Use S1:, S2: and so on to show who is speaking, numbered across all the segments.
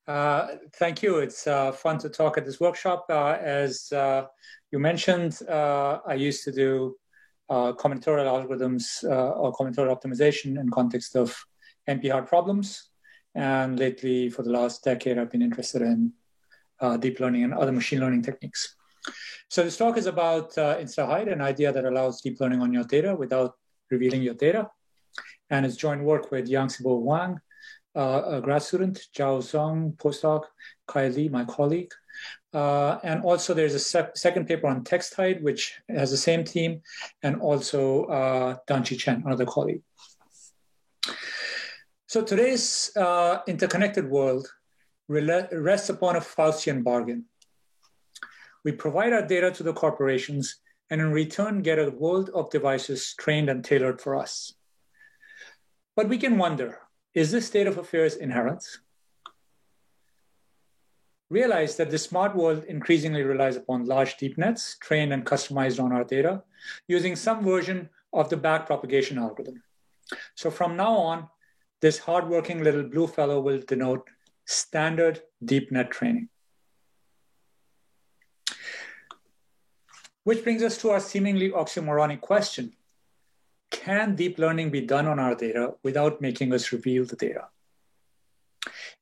S1: Thank you. It's fun to talk at this workshop. As you mentioned, I used to do combinatorial algorithms or combinatorial optimization in context of NP-hard problems. And lately, for the last decade, I've been interested in deep learning and other machine learning techniques. So this talk is about InstaHide, an idea that allows deep learning on your data without revealing your data. And it's joint work with Yang-Sibo Wang, a grad student, Zhao Zhong, postdoc, Kai Li, my colleague. And also there's a second paper on TextHide, which has the same team, and also Danqi Chen, another colleague. So today's interconnected world rests upon a Faustian bargain. We provide our data to the corporations and in return get a world of devices trained and tailored for us. But we can wonder, is this state of affairs inherent? Realize that the smart world increasingly relies upon large deep nets trained and customized on our data using some version of the backpropagation algorithm. So from now on, this hardworking little blue fellow will denote standard deep net training. Which brings us to our seemingly oxymoronic question. Can deep learning be done on our data without making us reveal the data?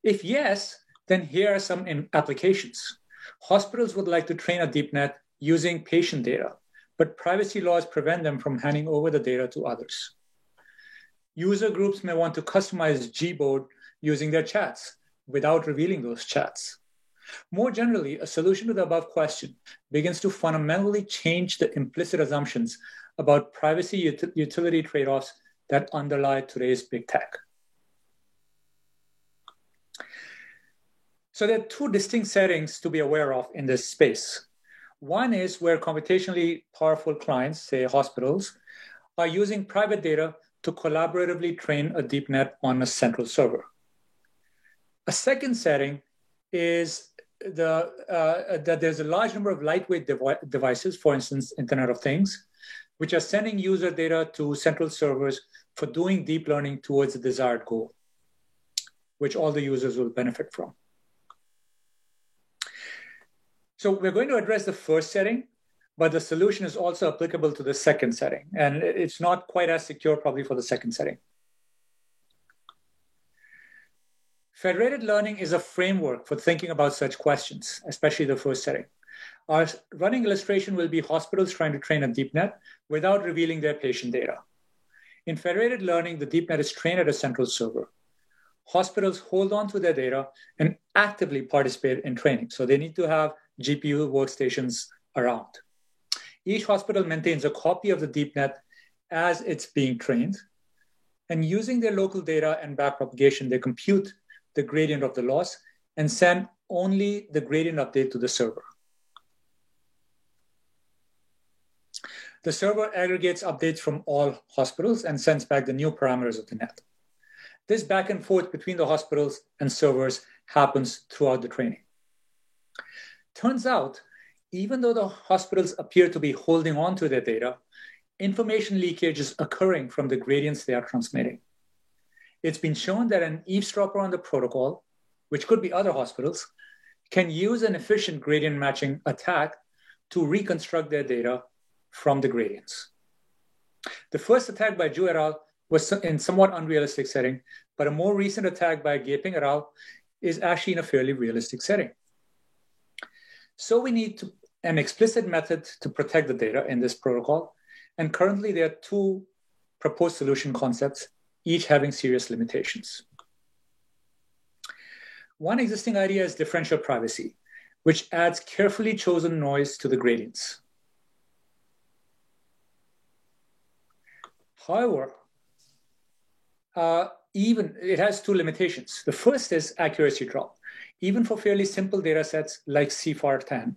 S1: If yes, then here are some applications. Hospitals would like to train a deep net using patient data, but privacy laws prevent them from handing over the data to others. User groups may want to customize Gboard using their chats without revealing those chats. More generally, a solution to the above question begins to fundamentally change the implicit assumptions about privacy utility trade-offs that underlie today's big tech. So there are two distinct settings to be aware of in this space. One is where computationally powerful clients, say hospitals, are using private data to collaboratively train a deep net on a central server. A second setting is that there's a large number of lightweight devices, for instance, Internet of Things, which are sending user data to central servers for doing deep learning towards the desired goal, which all the users will benefit from. So we're going to address the first setting, but the solution is also applicable to the second setting. And it's not quite as secure probably for the second setting. Federated learning is a framework for thinking about such questions, especially the first setting. Our running illustration will be hospitals trying to train a deep net without revealing their patient data. In federated learning, the deep net is trained at a central server. Hospitals hold on to their data and actively participate in training. So they need to have GPU workstations around. Each hospital maintains a copy of the deep net as it's being trained. And using their local data and backpropagation, they compute the gradient of the loss and send only the gradient update to the server. The server aggregates updates from all hospitals and sends back the new parameters of the net. This back and forth between the hospitals and servers happens throughout the training. Turns out, even though the hospitals appear to be holding on to their data, information leakage is occurring from the gradients they are transmitting. It's been shown that an eavesdropper on the protocol, which could be other hospitals, can use an efficient gradient matching attack to reconstruct their data from the gradients. The first attack by Zhu et al. Was in somewhat unrealistic setting, but a more recent attack by Gaping et al. Is actually in a fairly realistic setting. So we need an explicit method to protect the data in this protocol. And currently there are two proposed solution concepts, each having serious limitations. One existing idea is differential privacy, which adds carefully chosen noise to the gradients. However, it has two limitations. The first is accuracy drop. Even for fairly simple data sets like CFAR10,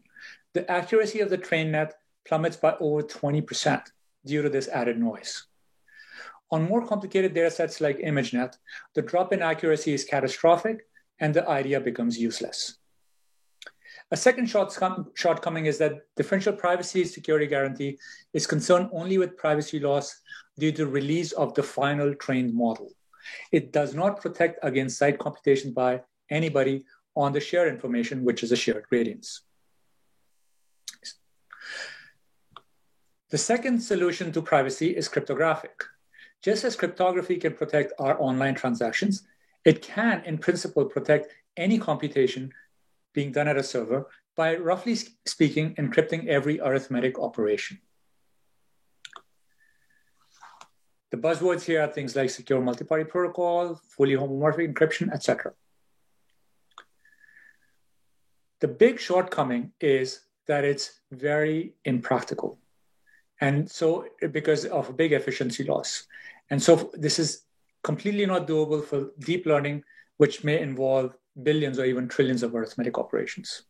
S1: the accuracy of the trained net plummets by over 20% due to this added noise. On more complicated data sets like ImageNet, the drop in accuracy is catastrophic and the idea becomes useless. A second shortcoming is that differential privacy security guarantee is concerned only with privacy loss due to release of the final trained model. It does not protect against site computation by anybody on the shared information, which is the shared gradients. The second solution to privacy is cryptographic. Just as cryptography can protect our online transactions, it can, in principle, protect any computation being done at a server by, roughly speaking, encrypting every arithmetic operation. The buzzwords here are things like secure multi-party protocol, fully homomorphic encryption, etc. The big shortcoming is that it's very impractical. And so, because of a big efficiency loss. And so this is completely not doable for deep learning, which may involve billions or even trillions of arithmetic operations.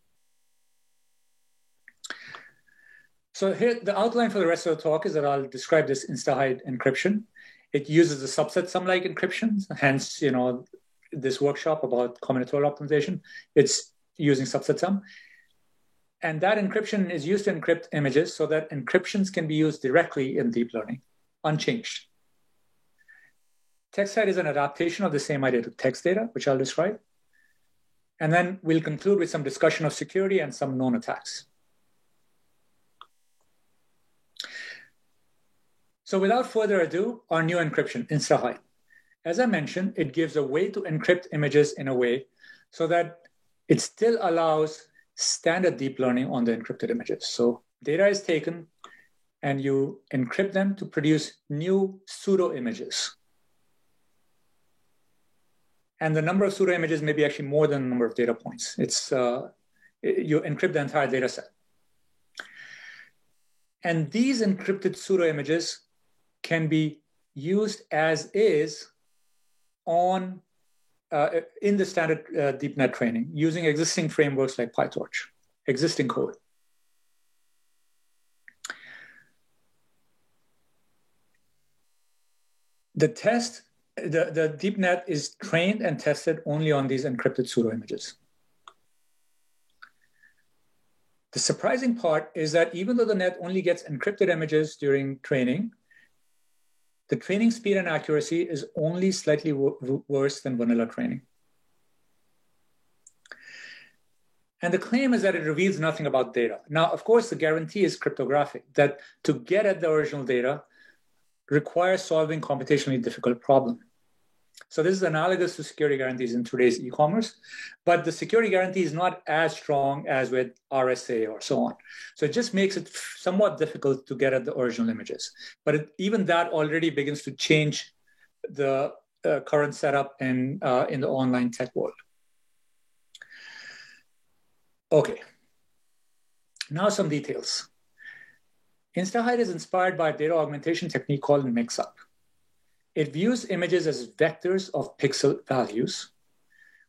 S1: So here, the outline for the rest of the talk is that I'll describe this insta-hide encryption. It uses a subset sum-like encryption, hence, this workshop about combinatorial optimization, it's using subset sum. And that encryption is used to encrypt images so that encryptions can be used directly in deep learning, unchanged. TextHide is an adaptation of the same idea to text data, which I'll describe. And then we'll conclude with some discussion of security and some known attacks. So without further ado, our new encryption, insta-hide. As I mentioned, it gives a way to encrypt images in a way so that it still allows standard deep learning on the encrypted images. So data is taken and you encrypt them to produce new pseudo images. And the number of pseudo images may be actually more than the number of data points. It's you encrypt the entire data set. And these encrypted pseudo images can be used as is on in the standard DeepNet training using existing frameworks like PyTorch, existing code. The DeepNet is trained and tested only on these encrypted pseudo images. The surprising part is that even though the net only gets encrypted images during training, the training speed and accuracy is only slightly worse than vanilla training. And the claim is that it reveals nothing about data. Now, of course, the guarantee is cryptographic, that to get at the original data requires solving computationally difficult problem. So this is analogous to security guarantees in today's e-commerce, but the security guarantee is not as strong as with RSA or so on. So it just makes it somewhat difficult to get at the original images. But even that already begins to change the current setup in the online tech world. Okay, now some details. Insta-hide is inspired by a data augmentation technique called mix-up. It views images as vectors of pixel values.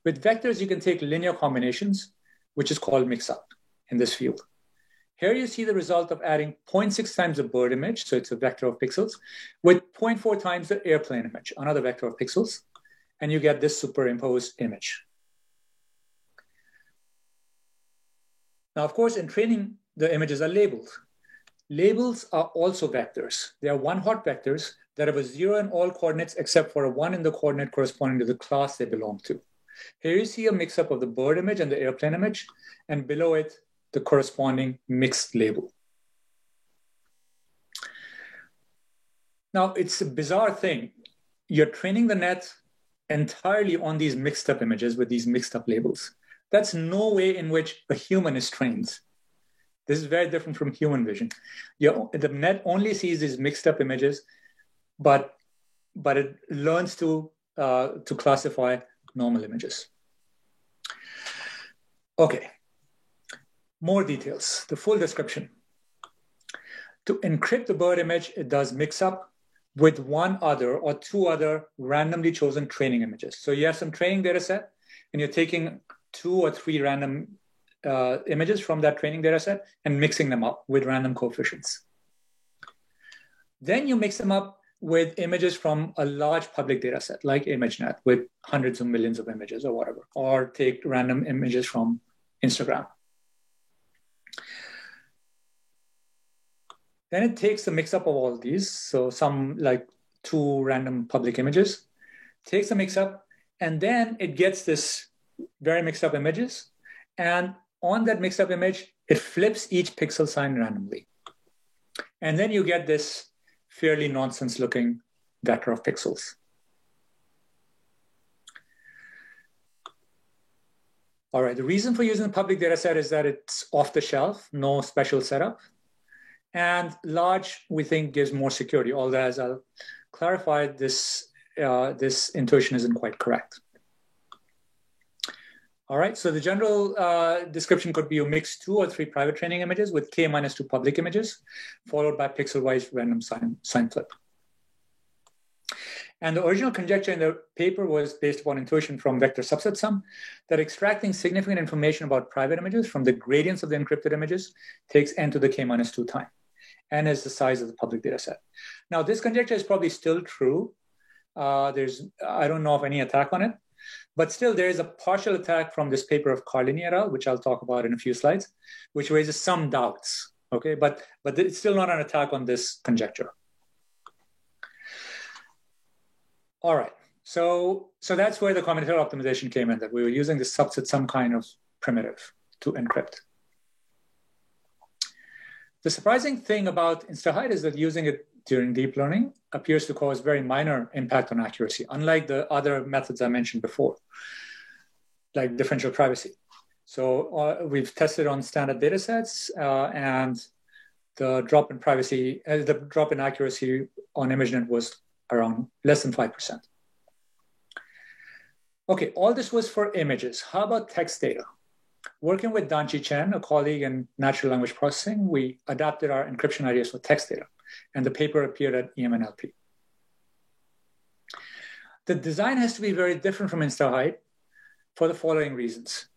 S1: With vectors, you can take linear combinations, which is called mix-up in this field. Here you see the result of adding 0.6 times the bird image, so it's a vector of pixels, with 0.4 times the airplane image, another vector of pixels, and you get this superimposed image. Now, of course, in training, the images are labeled. Labels are also vectors. They are one-hot vectors that have a 0 in all coordinates except for a 1 in the coordinate corresponding to the class they belong to. Here you see a mix-up of the bird image and the airplane image, and below it, the corresponding mixed label. Now, it's a bizarre thing. You're training the net entirely on these mixed up images with these mixed up labels. That's no way in which a human is trained. This is very different from human vision. The net only sees these mixed up images, but it learns to classify normal images. Okay, more details, the full description. To encrypt the bird image, it does mix up with one other or two other randomly chosen training images. So you have some training data set, and you're taking 2 or 3 random images from that training data set and mixing them up with random coefficients. Then you mix them up with images from a large public data set like ImageNet with hundreds of millions of images or whatever, or take random images from Instagram. Then it takes the mix up of all these, so some like 2 random public images, takes the mix up, and then it gets this very mixed up images. And on that mixed up image, it flips each pixel sign randomly. And then you get this fairly nonsense looking vector of pixels. All right, the reason for using the public data set is that it's off the shelf, no special setup. And large, we think, gives more security, although as I'll clarify, this intuition isn't quite correct. All right, so the general description could be you mix 2 or 3 private training images with k-2 public images, followed by pixel-wise random sign flip. And the original conjecture in the paper was based upon intuition from vector subset sum that extracting significant information about private images from the gradients of the encrypted images takes n to the k-2 time. N is the size of the public data set. Now, this conjecture is probably still true. I don't know of any attack on it, but still there is a partial attack from this paper of Carlini et al., which I'll talk about in a few slides, which raises some doubts, okay? But it's still not an attack on this conjecture. All right, so that's where the combinatorial optimization came in, that we were using the subset sum kind of primitive to encrypt. The surprising thing about InstaHide is that using it during deep learning appears to cause very minor impact on accuracy, unlike the other methods I mentioned before, like differential privacy. So we've tested on standard data sets, and the drop in privacy, the drop in accuracy on ImageNet was around less than 5%. Okay, all this was for images. How about text data? Working with Danchi Chen, a colleague in natural language processing, we adapted our encryption ideas for text data, and the paper appeared at EMNLP. The design has to be very different from InstaHide for the following reasons.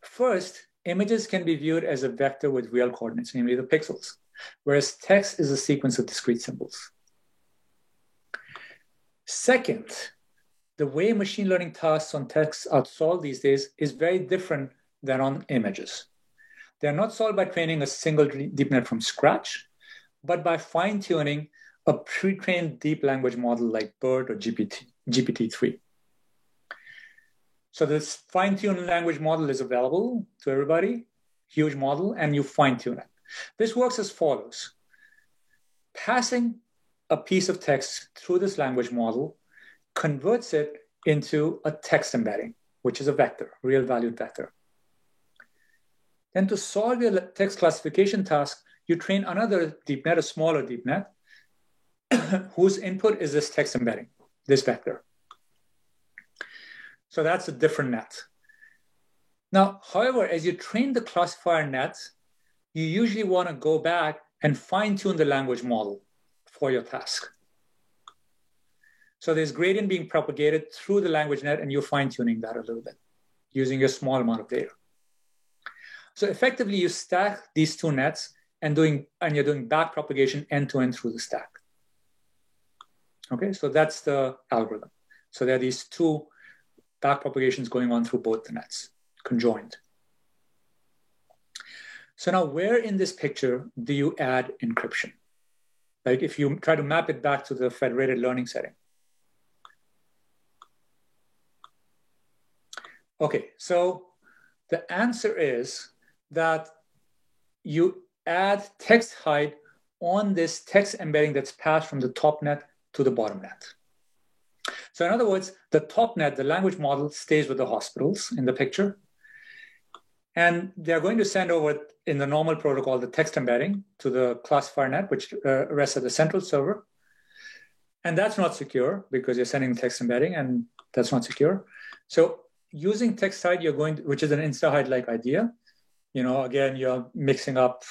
S1: First, images can be viewed as a vector with real coordinates, namely the pixels, whereas text is a sequence of discrete symbols. Second, the way machine learning tasks on text are solved these days is very different than on images. They're not solved by training a single deep net from scratch, but by fine-tuning a pre-trained deep language model like BERT or GPT-3. So this fine-tuned language model is available to everybody, huge model, and you fine-tune it. This works as follows. Passing a piece of text through this language model converts it into a text embedding, which is a vector, real valued vector. Then to solve your text classification task, you train another deep net, a smaller deep net, whose input is this text embedding, this vector. So that's a different net. Now, however, as you train the classifier net, you usually want to go back and fine-tune the language model for your task. So there's gradient being propagated through the language net, and you're fine-tuning that a little bit using a small amount of data. So effectively, you stack these two nets and you're doing back propagation end-to-end through the stack. Okay, so that's the algorithm. So there are these two back propagations going on through both the nets, conjoined. So now where in this picture do you add encryption? Like if you try to map it back to the federated learning setting. Okay, so the answer is that you add text hide on this text embedding that's passed from the top net to the bottom net. So in other words, the top net, the language model, stays with the hospitals in the picture. And they're going to send over, in the normal protocol, the text embedding to the classifier net, which rests at the central server. And that's not secure because you're sending text embedding, and that's not secure. So using text hide, you're going to, which is an InstaHide-like idea. You know, again, you're mixing up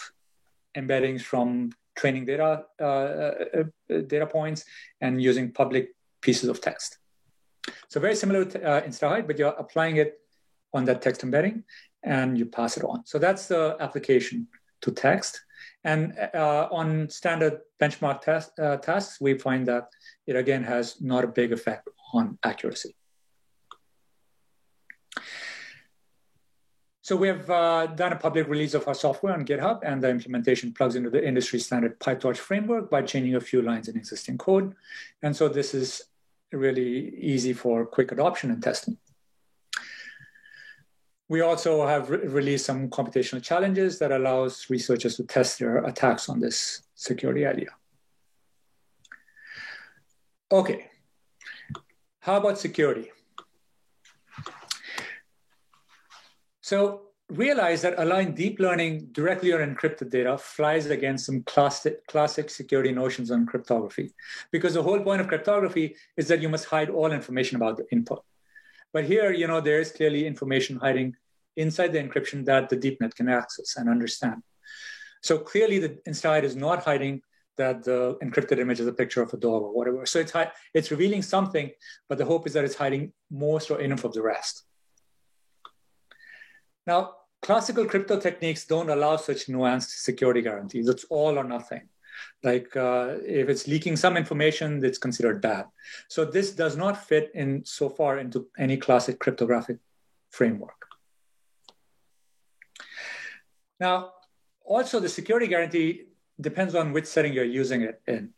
S1: embeddings from training data data points and using public pieces of text. So very similar to InstaHide, but you're applying it on that text embedding and you pass it on. So that's the application to text. And on standard benchmark tasks, we find that it again has not a big effect on accuracy. So we have done a public release of our software on GitHub, and the implementation plugs into the industry standard PyTorch framework by changing a few lines in existing code. And so this is really easy for quick adoption and testing. We also have released some computational challenges that allows researchers to test their attacks on this security idea. Okay, how about security? So realize that allowing deep learning directly on encrypted data flies against some classic security notions on cryptography, because the whole point of cryptography is that you must hide all information about the input. But here, there is clearly information hiding inside the encryption that the DeepNet can access and understand. So clearly the InstaHide is not hiding that the encrypted image is a picture of a dog or whatever. So it's revealing something, but the hope is that it's hiding most or enough of the rest. Now, classical crypto techniques don't allow such nuanced security guarantees. It's all or nothing. Like if it's leaking some information, it's considered bad. So this does not fit in so far into any classic cryptographic framework. Now, also the security guarantee depends on which setting you're using it in.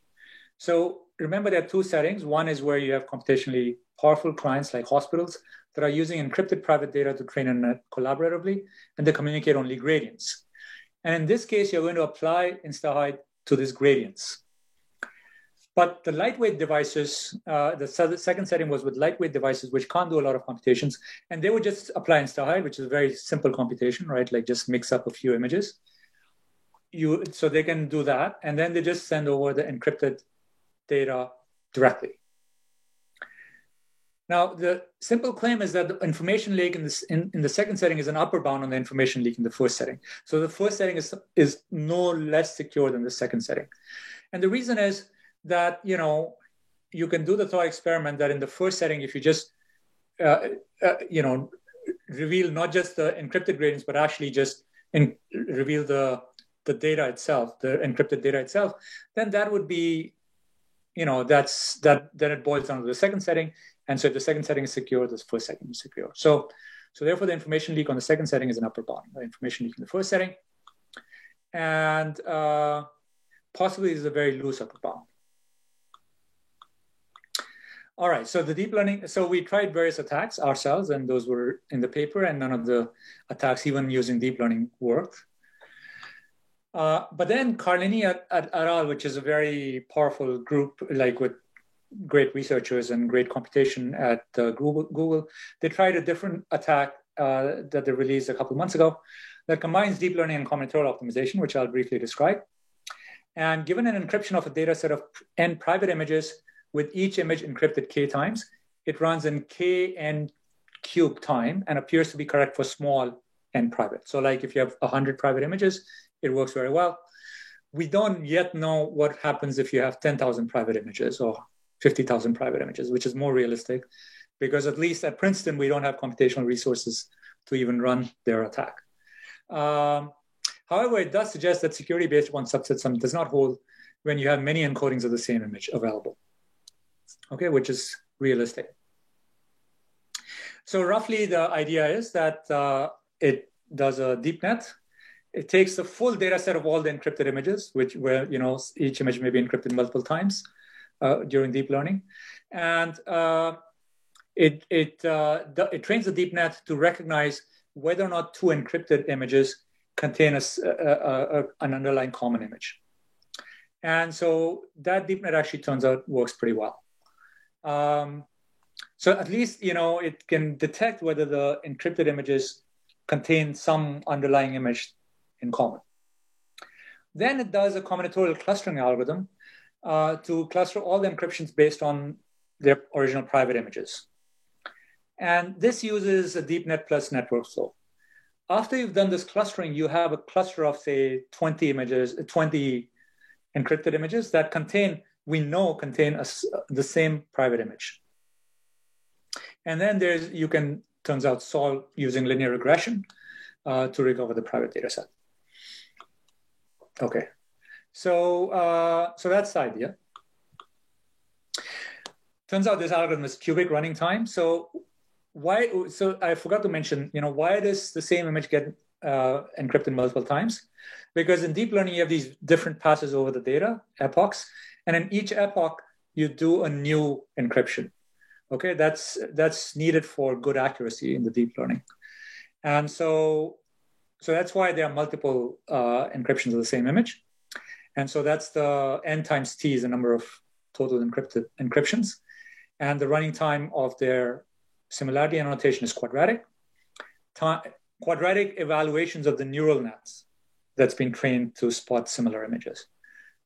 S1: So remember there are two settings. One is where you have computationally powerful clients like hospitals that are using encrypted private data to train a net collaboratively, and they communicate only gradients. And in this case, you're going to apply InstaHide to these gradients. But the lightweight devices, the second setting was with lightweight devices, which can't do a lot of computations. And they would just apply InstaHide, which is a very simple computation, right? Like just mix up a few images. So they can do that. And then they just send over the encrypted data directly. Now, the simple claim is that the information leak in the second setting is an upper bound on the information leak in the first setting. So the first setting is no less secure than the second setting. And the reason is that, you can do the thought experiment that in the first setting, if you just, reveal not just the encrypted gradients, but actually just reveal the data itself, the encrypted data itself, then that would be, then it boils down to the second setting. And so if the second setting is secure, the first setting is secure. So therefore, the information leak on the second setting is an upper bound. The information leak in the first setting, and possibly is a very loose upper bound. All right, so the deep learning, so we tried various attacks ourselves, and those were in the paper, and none of the attacks, even using deep learning, worked. But then Carlini et al., which is a very powerful group, like with great researchers and great computation at Google, they tried a different attack that they released a couple of months ago that combines deep learning and combinatorial optimization, which I'll briefly describe. And given an encryption of a data set of n private images with each image encrypted k times, it runs in kn cubed time and appears to be correct for small n private. So like if you have 100 private images, it works very well. We don't yet know what happens if you have 10,000 private images or 50,000 private images, which is more realistic, because at least at Princeton, we don't have computational resources to even run their attack. However, it does suggest that security based on subset sum does not hold when you have many encodings of the same image available, okay, which is realistic. So roughly the idea is that it does a deep net. It takes the full data set of all the encrypted images, where each image may be encrypted multiple times during deep learning, and it trains the deep net to recognize whether or not two encrypted images contain an underlying common image. And so that deep net actually turns out works pretty well. So at least it can detect whether the encrypted images contain some underlying image in common. Then it does a combinatorial clustering algorithm to cluster all the encryptions based on their original private images. And this uses a deep net plus network flow. After you've done this clustering, you have a cluster of, say, 20 images, 20 encrypted images that contain the same private image. And then you can, turns out, solve using linear regression to recover the private data set. Okay, so that's the idea. Turns out this algorithm is cubic running time. So I forgot to mention, why does the same image get encrypted multiple times? Because in deep learning, you have these different passes over the data, epochs, and in each epoch, you do a new encryption. Okay, that's needed for good accuracy in the deep learning. And so that's why there are multiple encryptions of the same image. And so that's the n times t is the number of total encrypted encryptions. And the running time of their similarity annotation is quadratic. Quadratic evaluations of the neural nets that's been trained to spot similar images,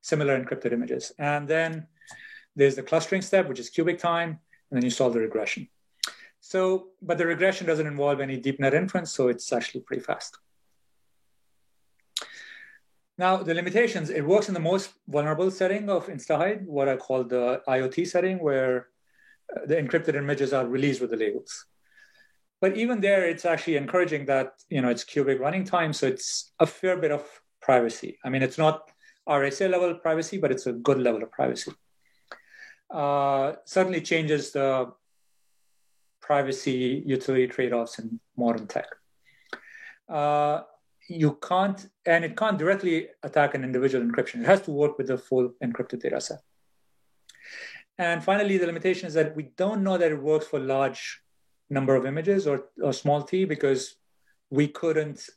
S1: similar encrypted images. And then there's the clustering step, which is cubic time, and then you solve the regression. So, but the regression doesn't involve any deep net inference, so it's actually pretty fast. Now, the limitations, it works in the most vulnerable setting of InstaHide, what I call the IoT setting, where the encrypted images are released with the labels. But even there, it's actually encouraging that, it's cubic running time, so it's a fair bit of privacy. I mean, it's not RSA level of privacy, but it's a good level of privacy. Certainly changes the privacy utility trade-offs in modern tech. It can't directly attack an individual encryption. It has to work with the full encrypted data set. And finally, the limitation is that we don't know that it works for large number of images or small t, because we couldn't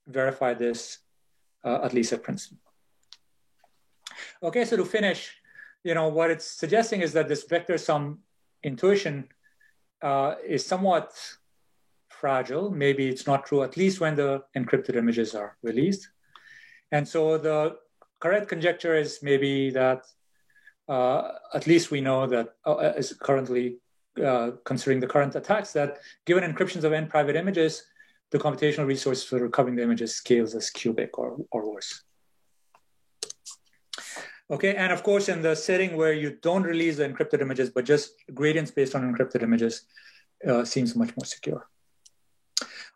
S1: verify this, at least at Princeton. Okay, so to finish, what it's suggesting is that this vector sum intuition is somewhat fragile. Maybe it's not true, at least when the encrypted images are released. And so the correct conjecture is maybe that at least we know that is currently considering the current attacks, that given encryptions of n private images, the computational resource for recovering the images scales as cubic or worse. Okay, and of course, in the setting where you don't release the encrypted images, but just gradients based on encrypted images seems much more secure.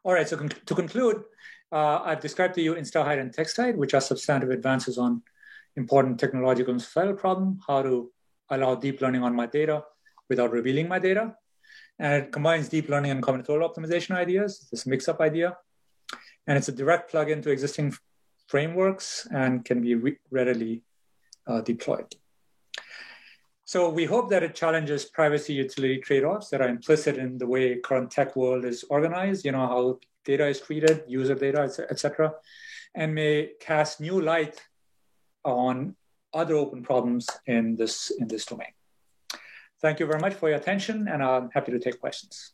S1: All right, so to conclude, I've described to you InstaHide and TextHide, which are substantive advances on important technological and societal problem, how to allow deep learning on my data without revealing my data. And it combines deep learning and combinatorial optimization ideas, this mix-up idea. And it's a direct plug-in to existing frameworks and can be readily deployed. So we hope that it challenges privacy utility trade-offs that are implicit in the way current tech world is organized, how data is treated, user data, et cetera, and may cast new light on other open problems in this domain. Thank you very much for your attention, and I'm happy to take questions.